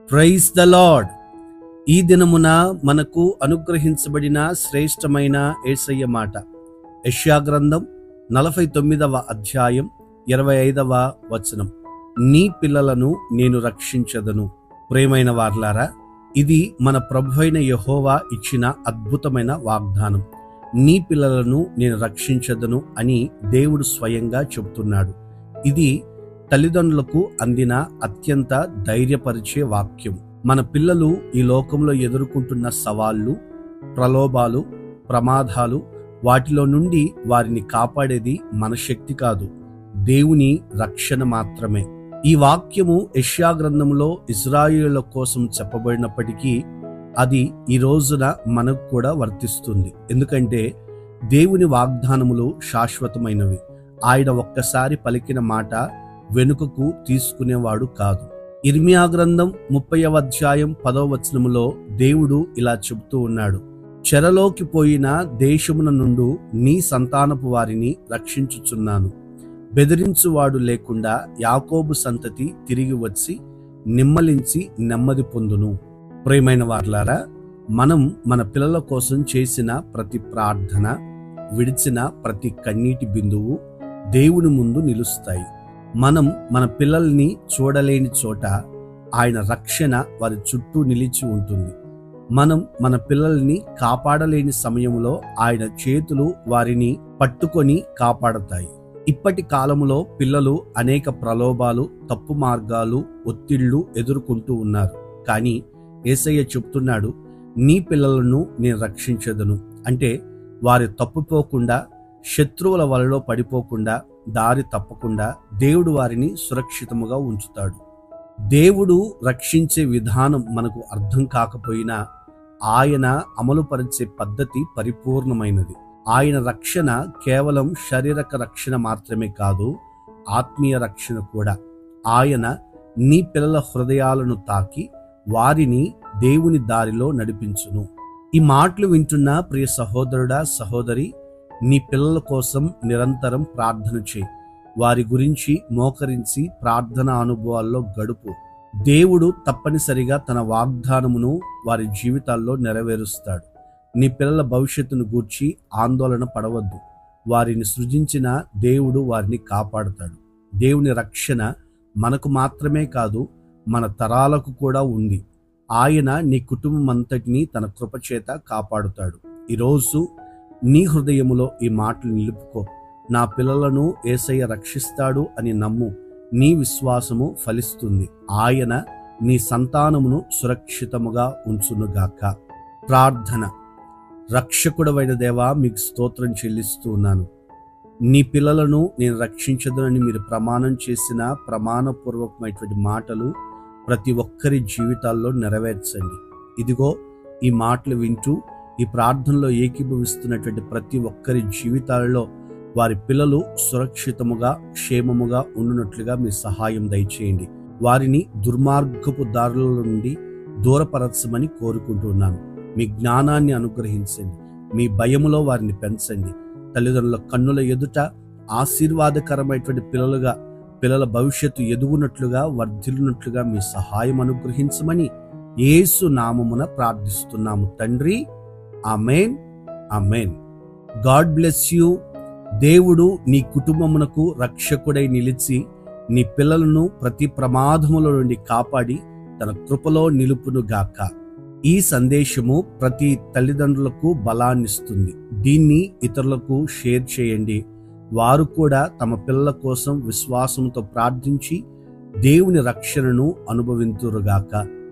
Praise the lord. ఈ దినమున మనకు అనుగ్రహించబడిన శ్రేష్టమైన యేసయ్య మాట యెషయా గ్రంథం 49వ అధ్యాయం 25వ వచనం. నీ పిల్లలను నేను రక్షించదను. ప్రియమైన వార్లారా, ఇది మన ప్రభువైన యెహోవా ఇచ్చిన అద్భుతమైన వాగ్దానం. నీ పిల్లలను నేను రక్షించదను అని దేవుడు స్వయంగా చెబుతున్నాడు. ఇది తల్లిదండ్రులకు అందిన అత్యంత ధైర్యపరిచే వాక్యం. మన పిల్లలు ఈ లోకంలో ఎదుర్కొంటున్న సవాళ్లు, ప్రలోభాలు, ప్రమాదాలు, వాటిలో నుండి వారిని కాపాడేది మన శక్తి కాదు, దేవుని రక్షణ మాత్రమే. ఈ వాక్యము యెషయా గ్రంథంలో ఇశ్రాయేలుల కోసం చెప్పబడినప్పటికీ అది ఈ రోజున మనకు కూడా వర్తిస్తుంది. ఎందుకంటే దేవుని వాగ్దానములు శాశ్వతమైనవి. ఆయన ఒక్కసారి పలికిన మాట వెనుకకు తీసుకునేవాడు కాదు. ఇర్మియా గ్రంథం 30వ అధ్యాయం 10వ వచనములో దేవుడు ఇలా చెబుతూ ఉన్నాడు, చెరలోకి పోయిన దేశమున నుండి నీ సంతానపు వారిని రక్షించుచున్నాను. బెదిరించువాడు లేకుండా యాకోబు సంతతి తిరిగి వచ్చి నిమ్మలించి నెమ్మది పొందును. ప్రియమైన వార్లారా, మనం మన పిల్లల కోసం చేసిన ప్రతి ప్రార్థన, విడిచిన ప్రతి కన్నీటి బిందువు దేవుని ముందు నిలుస్తాయి. మనం మన పిల్లల్ని చూడలేని చోట ఆయన రక్షణ వారి చుట్టూ నిలిచి ఉంటుంది. మనం మన పిల్లల్ని కాపాడలేని సమయంలో ఆయన చేతులు వారిని పట్టుకొని కాపాడతాయి. ఇప్పటి కాలంలో పిల్లలు అనేక ప్రలోభాలు, తప్పు మార్గాలు, ఒత్తిళ్లు ఎదుర్కొంటూ ఉన్నారు. కానీ యేసయ్య చెప్తున్నాడు, నీ పిల్లలను నేను రక్షించదను. అంటే వారు తప్పుపోకుండా, శత్రువుల వలలో పడిపోకుండా, దారి తప్పకుండా దేవుడు వారిని సురక్షితముగా ఉంచుతాడు. దేవుడు రక్షించే విధానం మనకు అర్థం కాకపోయినా ఆయన అమలుపరిచే పద్ధతి పరిపూర్ణమైనది. ఆయన రక్షణ కేవలం శారీరక రక్షణ మాత్రమే కాదు, ఆత్మీయ రక్షణ కూడా. ఆయన నీ పిల్లల హృదయాలను తాకి వారిని దేవుని దారిలో నడిపించును. ఈ మాటలు వింటున్న ప్రియ సహోదరుడా, సహోదరి, నీ పిల్లల కోసం నిరంతరం ప్రార్థన చేయి. వారి గురించి మోకరించి ప్రార్థన అనుభవాల్లో గడుపు. దేవుడు తప్పనిసరిగా తన వాగ్దానమును వారి జీవితాల్లో నెరవేరుస్తాడు. నీ పిల్లల భవిష్యత్తును గూర్చి ఆందోళన పడవద్దు. వారిని సృజించిన దేవుడు వారిని కాపాడుతాడు. దేవుని రక్షణ మనకు మాత్రమే కాదు, మన తరాలకు కూడా ఉంది. ఆయన నీ కుటుంబం అంతటినీ తన కృపచేత కాపాడుతాడు. ఈరోజు నీ హృదయములో ఈ మాటలు నిలుపుకో. నా పిల్లలను యేసయ్య రక్షిస్తాడు అని నమ్ము. నీ విశ్వాసము ఫలిస్తుంది. ఆయన నీ సంతానమును సురక్షితముగా ఉంచునుగాక. ప్రార్థన. రక్షకుడవైన దేవా, మీకు స్తోత్రం చెల్లిస్తూ ఉన్నాను. నీ పిల్లలను నేను రక్షించదునని మీరు ప్రమాణం చేసిన ప్రమాణపూర్వకమైనటువంటి మాటలు ప్రతి ఒక్కరి జీవితాల్లో నెరవేర్చండి. ఇదిగో ఈ మాటలు వింటూ ఈ ప్రార్థనలో ఏకీభవిస్తున్నటువంటి ప్రతి ఒక్కరి జీవితాలలో వారి పిల్లలు సురక్షితముగా, క్షేమముగా ఉండునట్లుగా మీ సహాయం దయచేయండి. వారిని దుర్మార్గపు దారుల నుండి దూరపరచమని కోరుకుంటున్నాను. మీ జ్ఞానాన్ని అనుగ్రహించండి. మీ భయములో వారిని పెంచండి. తల్లిదండ్రుల కన్నుల ఎదుట ఆశీర్వాదకరమైనటువంటి పిల్లల భవిష్యత్తు ఎదుగునట్లుగా, వర్ధిల్లునట్లుగా మీ సహాయం అనుగ్రహించమని యేసు నామమున ప్రార్థిస్తున్నాము తండ్రి. Amen, amen. God bless you. దేవుడు నీ కుటుంబమునకు రక్షకుడై నిలిచి నీ పిల్లలను ప్రతి ప్రమాదముల నుండి కాపాడి తన కృపలో నిలుపునుగాక. ఈ సందేశము ప్రతి తల్లిదండ్రులకు బలాన్నిస్తుంది. దీన్ని ఇతరులకు షేర్ చేయండి. వారు కూడా తమ పిల్లల కోసం విశ్వాసంతో ప్రార్థించి దేవుని రక్షణను అనుభవింతురుగాక.